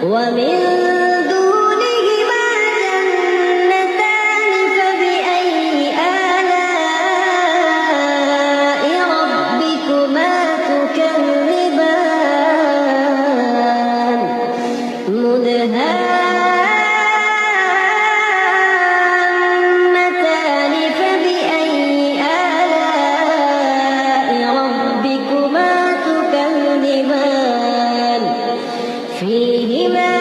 ومن دونهما جنتان فبأي آلاء ربكما تكذبان مدهامتان فبأي آلاء ربكما تكذبان فيهما